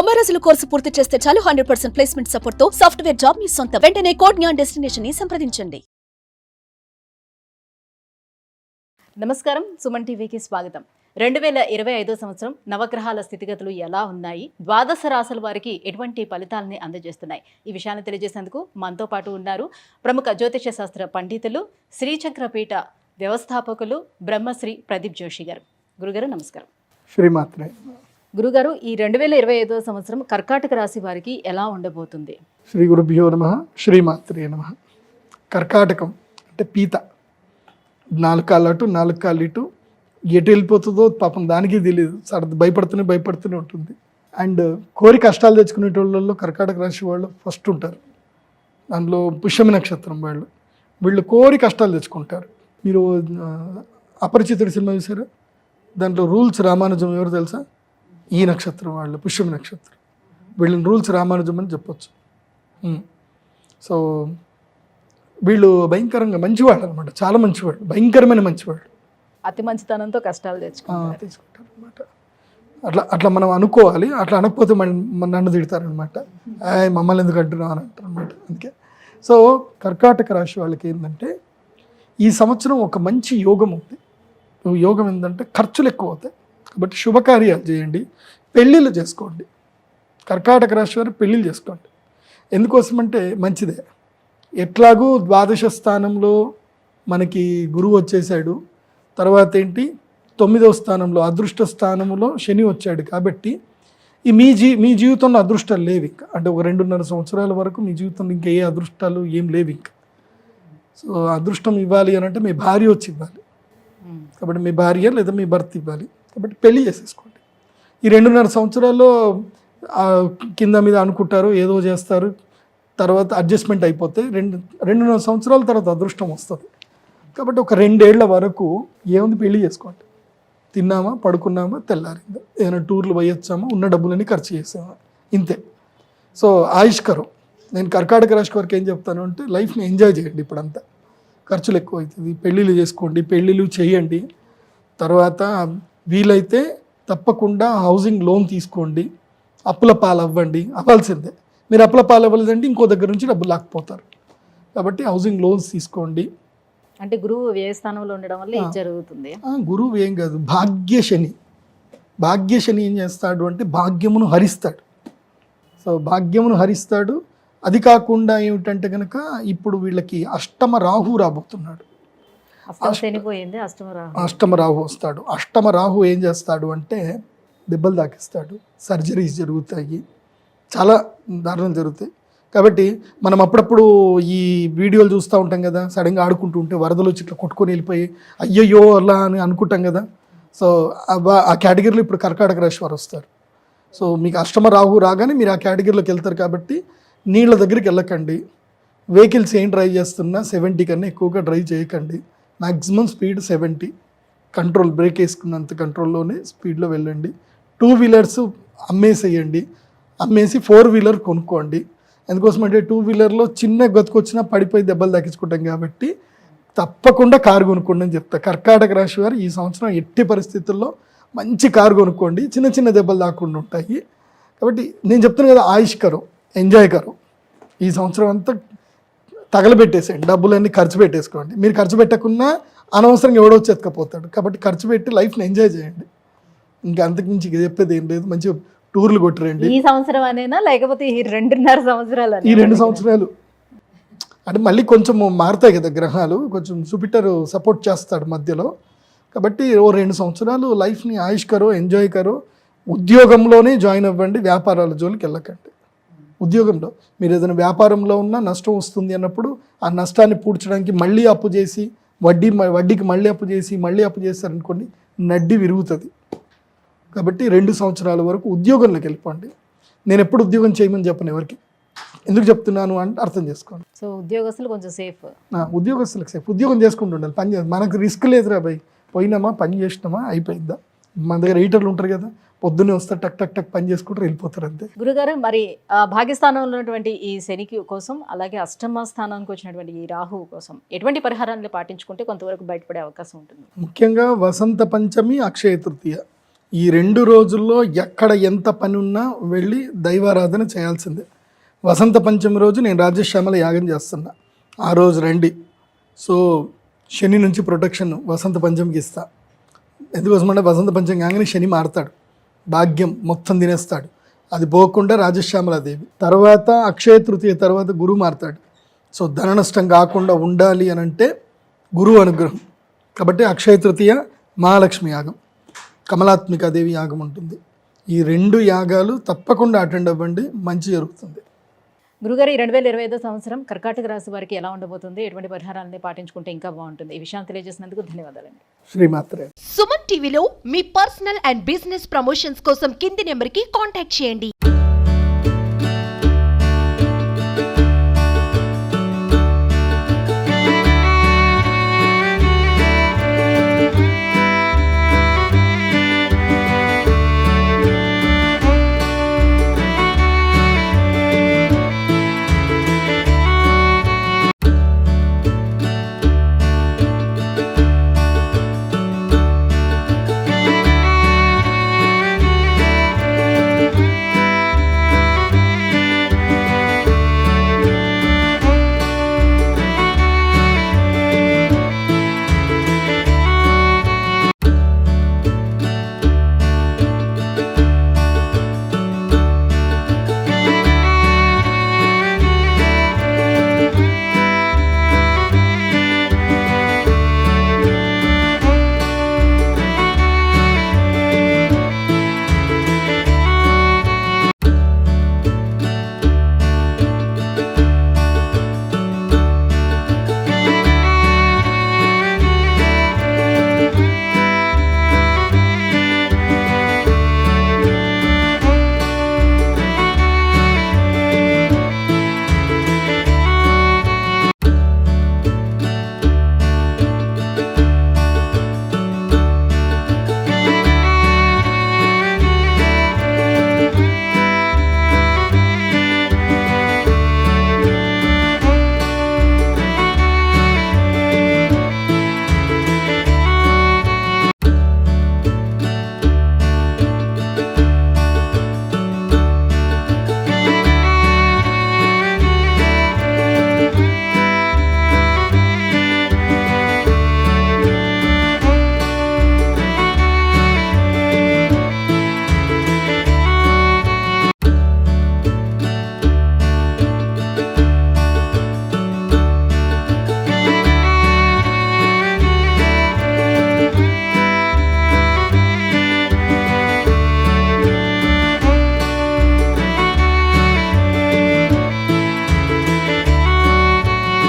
90 రోజుల కోర్సు పూర్తి చేస్తే చాలు 100% ప్లేస్మెంట్ సపోర్ట్ తో సాఫ్ట్వేర్ జాబ్ మీ సొంతం. వెంటనే కోడ్ జ్ఞాన్ డెస్టినేషన్ ని సంప్రదించండి. నమస్కారం, సుమన్ టీవీకి స్వాగతం. 2025 సంవత్సరం నవగ్రహాల స్థితిగతులు ఎలా ఉన్నాయి, ద్వాదశ రాశుల వారికి ఎటువంటి ఫలితాలని అందజేస్తున్నాయి, ఈ విషయాన్ని తెలియజేసేందుకు మనతో పాటు ఉన్నారు ప్రముఖ జ్యోతిష శాస్త్ర పండితులు, శ్రీచక్రపీఠ వ్యవస్థాపకులు బ్రహ్మశ్రీ ప్రదీప్ జోషి గారు. గురుగారు నమస్కారం. శ్రీమాత్రే. గురుగారు, ఈ 2025 సంవత్సరం కర్కాటక రాశి వారికి ఎలా ఉండబోతుంది? శ్రీ గురుభ్యో నమః. శ్రీమాత్రే నమః. కర్కాటకం అంటే పీత, 4 కాళ్ళు అటు 4 కాళ్ళు ఇటు, ఎటు వెళ్ళిపోతుందో పాపం దానికి తెలియదు, భయపడుతూనే ఉంటుంది. అండ్ కోరి కష్టాలు తెచ్చుకునేటోళ్ళలో కర్కాటక రాశి వాళ్ళు ఫస్ట్ ఉంటారు. దానిలో పుష్యమి నక్షత్రం వీళ్ళు కోరి కష్టాలు తెచ్చుకుంటారు. మీరు అపరిచితుడి సినిమా చూసారా? దాంట్లో రూల్స్ రామానుజం ఎవరు తెలుసా? ఈ నక్షత్రం వాళ్ళు, పుష్యమి నక్షత్రం. వీళ్ళని రూల్స్ రామానుజం అని చెప్పొచ్చు. సో వీళ్ళు భయంకరంగా మంచివాళ్ళు అనమాట, చాలా మంచివాళ్ళు, భయంకరమైన మంచివాళ్ళు. అతి మంచితనంతో కష్టాలు తెచ్చుకుంటారు అనమాట. అట్లా మనం అనుకోవాలి. అట్లా అనకపోతే నన్ను తిడతారనమాట, మమ్మల్ని ఎందుకు అంటున్నావు అని అంటారు అనమాట. అందుకే సో కర్కాటక రాశి వాళ్ళకి ఏంటంటే ఈ సంవత్సరం ఒక మంచి యోగం ఉంది. యోగం ఏంటంటే ఖర్చులు ఎక్కువ అవుతాయి, కాబట్టి శుభకార్యాలు చేయండి, పెళ్ళిళ్ళు చేసుకోండి. కర్కాటక రాశి వారు పెళ్ళిళ్ళు చేసుకోండి. ఎందుకోసమంటే మంచిదే. ఎట్లాగూ ద్వాదశ స్థానంలో మనకి గురువు వచ్చేసాడు, తర్వాత ఏంటి 9వ స్థానంలో అదృష్ట స్థానంలో శని వచ్చాడు. కాబట్టి ఈ మీ జీవితంలో అదృష్టాలు లేవు ఇంకా. అంటే ఒక 2.5 సంవత్సరాల వరకు మీ జీవితంలో ఇంకా ఏ అదృష్టాలు ఏం లేవు ఇంకా. సో అదృష్టం ఇవ్వాలి అని అంటే మీ భార్య వచ్చి ఇవ్వాలి. కాబట్టి మీ భార్య లేదా మీ భర్త ఇవ్వాలి. కాబట్టి పెళ్లి చేసేసుకోండి. ఈ 2.5 సంవత్సరాల్లో కింద మీద అనుకుంటారు, ఏదో చేస్తారు, తర్వాత అడ్జస్ట్మెంట్ అయిపోతే 2.5 సంవత్సరాల తర్వాత అదృష్టం వస్తుంది. కాబట్టి ఒక 2 ఏళ్ల వరకు ఏముంది, పెళ్లి చేసుకోండి. తిన్నామా, పడుకున్నామా, తెల్లారిందా, ఏదైనా టూర్లు పోయొచ్చామా, ఉన్న డబ్బులన్నీ ఖర్చు చేసామా, ఇంతే. సో ఆయుష్కరం. నేను కర్కాటక రాశి వారికి ఏం చెప్తాను అంటే లైఫ్ని ఎంజాయ్ చేయండి. ఇప్పుడంతా ఖర్చులు ఎక్కువ అవుతుంది, పెళ్ళిళ్ళు చేసుకోండి, పెళ్ళిళ్ళు చేయండి. తర్వాత వీలైతే తప్పకుండా హౌసింగ్ లోన్ తీసుకోండి, అప్పుల పాలు అవ్వాల్సిందే. మీరు అప్పుల పాలు అవ్వలేదంటే ఇంకో దగ్గర నుంచి డబ్బులు లాక్కుపోతారు. కాబట్టి హౌసింగ్ లోన్స్ తీసుకోండి. అంటే గురువు వ్యయస్థానంలో ఉండడం వల్ల ఇది జరుగుతుంది. గురువు ఏం కాదు, భాగ్యశని ఏం చేస్తాడు అంటే భాగ్యమును హరిస్తాడు. సో భాగ్యమును హరిస్తాడు. అది కాకుండా ఏమిటంటే కనుక ఇప్పుడు వీళ్ళకి అష్టమ రాహు రాబోతున్నాడు. అష్టమ రాహు వస్తాడు. అష్టమ రాహు ఏం చేస్తాడు అంటే దెబ్బలు తాకిస్తాడు, సర్జరీస్ జరుగుతాయి, చాలా దారుణం జరుగుతాయి. కాబట్టి మనం అప్పుడప్పుడు ఈ వీడియోలు చూస్తూ ఉంటాం కదా, సడన్గా ఆడుకుంటూ ఉంటే వరదలు వచ్చి ఇట్లా కొట్టుకొని వెళ్ళిపోయి అయ్యయ్యో అలా అని అనుకుంటాం కదా. సో ఆ కేటగిరీలో ఇప్పుడు కర్కాటక రాశి వారు వస్తారు. సో మీకు అష్టమ రాహు రాగానే మీరు ఆ కేటగిరీలోకి వెళ్తారు. కాబట్టి నీళ్ళ దగ్గరికి వెళ్ళకండి. వెహికల్స్ ఏం డ్రైవ్ చేస్తున్నా 70 కన్నా ఎక్కువగా డ్రైవ్ చేయకండి. మ్యాక్సిమం స్పీడ్ 70, కంట్రోల్, బ్రేక్ వేసుకున్నంత కంట్రోల్లోనే స్పీడ్లో వెళ్ళండి. 2 వీలర్స్ అమ్మేసేయండి, అమ్మేసి 4 వీలర్ కొనుక్కోండి. ఎందుకోసం అంటే 2 వీలర్లో చిన్న గతుకొచ్చినా పడిపోయి దెబ్బలు తగ్గించుకుంటాం. కాబట్టి తప్పకుండా కారు కొనుక్కోండి అని చెప్తా. కర్కాటక రాశి వారు ఈ సంవత్సరం ఎట్టి పరిస్థితుల్లో మంచి కారు కొనుక్కోండి, చిన్న చిన్న దెబ్బలు దాక్కుండా ఉంటాయి. కాబట్టి నేను చెప్తాను కదా, ఆయుష్కరం, ఎంజాయ్ కరం. ఈ సంవత్సరం అంతా తగలబెట్టేసేయండి, డబ్బులన్నీ ఖర్చు పెట్టేసుకోండి. మీరు ఖర్చు పెట్టకుండా అనవసరంగా ఎవడో చెత్తకపోతాడు. కాబట్టి ఖర్చు పెట్టి లైఫ్ని ఎంజాయ్ చేయండి. ఇంకా అంతకుమించి చెప్పేది ఏం లేదు. మంచిగా టూర్లు కొట్టరండి. ఈ సంవత్సరం అనేనా లేకపోతే ఈ 2.5 సంవత్సరాలు? ఈ 2 సంవత్సరాలు అంటే మళ్ళీ కొంచెం మారుతాయి కదా గ్రహాలు, కొంచెం జూపిటర్ సపోర్ట్ చేస్తాడు మధ్యలో. కాబట్టి ఓ 2 సంవత్సరాలు లైఫ్ని ఆయుష్కరో, ఎంజాయ్ కరో. ఉద్యోగంలోనే జాయిన్ అవ్వండి, వ్యాపారాల జోలికి వెళ్ళకండి. ఉద్యోగంలో మీరు ఏదైనా వ్యాపారంలో ఉన్నా నష్టం వస్తుంది అన్నప్పుడు ఆ నష్టాన్ని పూడ్చడానికి మళ్ళీ అప్పు చేసి వడ్డీకి మళ్ళీ అప్పు చేశారనుకోండి, నడ్డి విరుగుతుంది. కాబట్టి 2 సంవత్సరాల వరకు ఉద్యోగంలోకి వెళ్ళిపోండి. నేను ఎప్పుడు ఉద్యోగం చేయమని చెప్పను ఎవరికి. ఎందుకు చెప్తున్నాను అంటే అర్థం చేసుకోండి. సో ఉద్యోగస్తులు కొంచెం సేఫ్. ఉద్యోగస్తులకు సేఫ్. ఉద్యోగం చేసుకుంటూ ఉండాలి, పని చేయాలి. మనకు రిస్క్ లేదురా భయ్, పోయినామా పని చేసినామా అయిపోయిందా. మన దగ్గర ఎడిటర్లు ఉంటారు కదా, పొద్దున్నే వస్తారు, టక్ టక్ టక్ పని చేసుకుంటారు, వెళ్ళిపోతారు అంతే. గురుగారు, మరి భాగ్యస్థానంలో ఉన్నటువంటి ఈ శనికి కోసం, అలాగే అష్టమ స్థానానికి వచ్చినటువంటి ఈ రాహు కోసం ఎటువంటి పరిహారాన్ని పాటించుకుంటే కొంతవరకు బయటపడే అవకాశం ఉంటుంది? ముఖ్యంగా వసంత పంచమి, అక్షయ తృతీయ ఈ 2 రోజుల్లో ఎక్కడ ఎంత పని ఉన్నా వెళ్ళి దైవారాధన చేయాల్సిందే. వసంత పంచమి రోజు నేను రాజశ్యామల యాగం చేస్తున్నా, ఆ రోజు రండి. సో శని నుంచి ప్రొటెక్షన్ వసంత పంచమికి ఇస్తా. ఎందుకోసమంటే వసంత పంచమి కాగానే శని మారుతాడు, భాగ్యం మొత్తం తినేస్తాడు. అది పోకుండా రాజశ్యామలాదేవి తర్వాత అక్షయ తృతీయ తర్వాత గురువు మారుతాడు. సో ధన నష్టం కాకుండా ఉండాలి అని అంటే గురువు అనుగ్రహం. కాబట్టి అక్షయ తృతీయ మహాలక్ష్మి యాగం, కమలాత్మికాదేవి యాగం ఉంటుంది. ఈ 2 యాగాలు తప్పకుండా అటెండ్ అవ్వండి, మంచి జరుగుతుంది. గురుగారు, ఈ 2025 సంవత్సరం కర్కాటక రాశి వారికి ఎలా ఉండబోతుంది, ఎటువంటి పరిహారాలని పాటించుకుంటే ఇంకా బాగుంటుంది, ఈ విషయాన్ని తెలియజేసినందుకు ధన్యవాదాలండి. శ్రీమాత్రే. సుమన్ టీవీలో మీ పర్సనల్ అండ్ బిజినెస్ ప్రమోషన్స్ కోసం కింది నెంబర్కి కాంటాక్ట్ చేయండి.